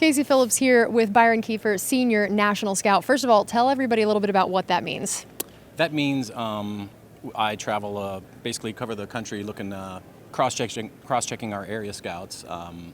Casey Phillips here with Byron Kiefer, Senior National Scout. First of all, tell everybody a little bit about what that means. That means I travel, basically cover the country looking, cross-checking our area scouts,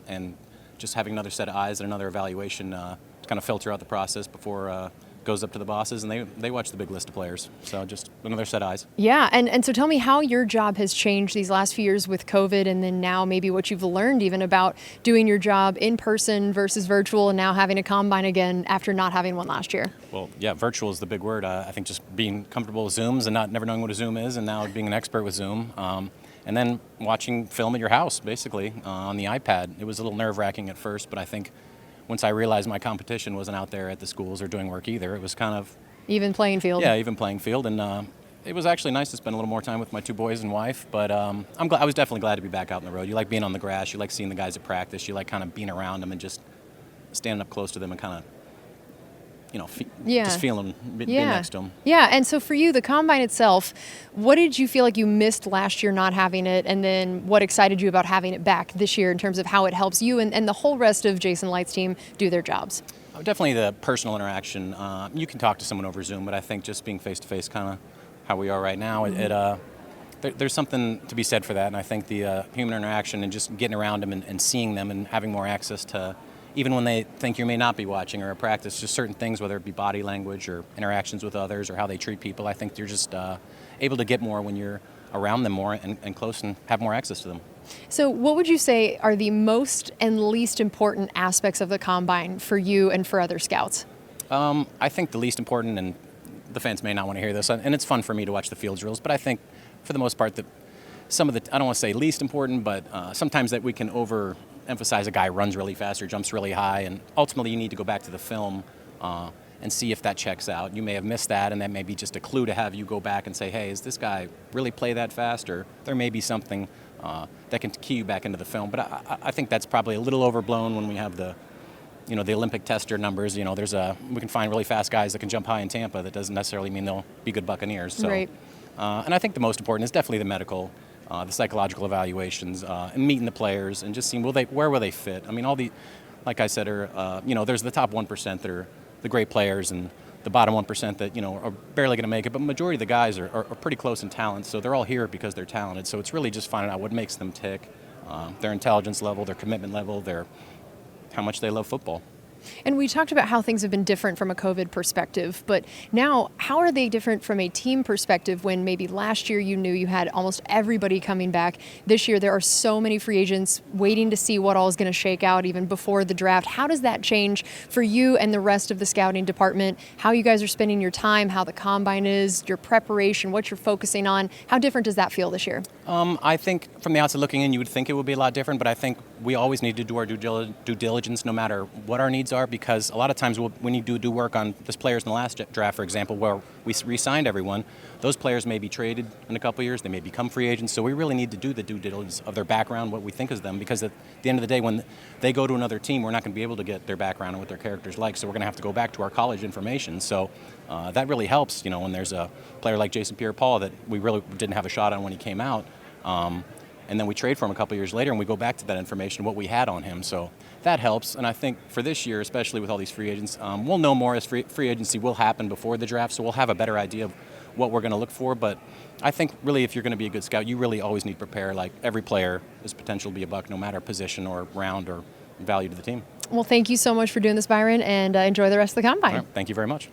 and just having another set of eyes and another evaluation to kind of filter out the process before goes up to the bosses, and they watch the big list of players. So just another set of eyes. Yeah, and so tell me how your job has changed these last few years with COVID, and then now maybe what you've learned even about doing your job in person versus virtual, and now having a combine again after not having one last year. Well, yeah, virtual is the big word. I think just being comfortable with Zooms and never knowing what a Zoom is, and now being an expert with Zoom. And then watching film at your house, basically, on the iPad. It was a little nerve-wracking at first, but I think once I realized my competition wasn't out there at the schools or doing work either, it was kind of... Even playing field. Yeah, even playing field. And it was actually nice to spend a little more time with my two boys and wife, but I was definitely glad to be back out on the road. You like being on the grass, you like seeing the guys at practice, you like kind of being around them and just standing up close to them and kind of, just feeling, being next to them. Yeah, and so for you, the combine itself, what did you feel like you missed last year not having it, and then what excited you about having it back this year in terms of how it helps you and the whole rest of Jason Light's team do their jobs? Definitely the personal interaction. You can talk to someone over Zoom, but I think just being face-to-face, kind of how we are right now, there's something to be said for that, and I think the human interaction and just getting around them and seeing them and having more access to, even when they think you may not be watching or at practice, just certain things, whether it be body language or interactions with others or how they treat people. I think you're just able to get more when you're around them more and close and have more access to them. So what would you say are the most and least important aspects of the combine for you and for other scouts? I think the least important, and the fans may not want to hear this, and it's fun for me to watch the field drills, but I think for the most part that some of the, I don't want to say least important, but sometimes that we can overemphasize a guy runs really fast or jumps really high, and ultimately you need to go back to the film and see if that checks out. You may have missed that, and that may be just a clue to have you go back and say, hey, is this guy really play that fast? Or there may be something that can key you back into the film. But I think that's probably a little overblown when we have the Olympic tester numbers. We can find really fast guys that can jump high in Tampa. That doesn't necessarily mean they'll be good Buccaneers. So, right. And I think the most important is definitely the medical, the psychological evaluations, and meeting the players and just seeing where will they fit. I mean, like I said, there's the top 1% that are the great players, and the bottom 1% that are barely going to make it. But majority of the guys are pretty close in talent, so they're all here because they're talented. So it's really just finding out what makes them tick, their intelligence level, their commitment level, how much they love football. And we talked about how things have been different from a COVID perspective, but now how are they different from a team perspective when maybe last year you knew you had almost everybody coming back? This year there are so many free agents waiting to see what all is going to shake out even before the draft. How does that change for you and the rest of the scouting department? How you guys are spending your time, how the combine is, your preparation, what you're focusing on? How different does that feel this year? I think from the outside looking in, you would think it would be a lot different, but I think we always need to do our due diligence no matter what our needs are, because a lot of times when you do work on this players in the last draft, for example, where we re-signed everyone, those players may be traded in a couple of years, they may become free agents, so we really need to do the due diligence of their background, what we think of them, because at the end of the day, when they go to another team, we're not going to be able to get their background and what their character's like, so we're going to have to go back to our college information. So that really helps, when there's a player like Jason Pierre-Paul that we really didn't have a shot on when he came out, and then we trade for him a couple years later and we go back to that information, what we had on him. So that helps. And I think for this year, especially with all these free agents, we'll know more as free agency will happen before the draft. So we'll have a better idea of what we're going to look for. But I think really if you're going to be a good scout, you really always need to prepare. Like every player is potential to be a Buck, no matter position or round or value to the team. Well, thank you so much for doing this, Byron, and enjoy the rest of the combine. All right, thank you very much.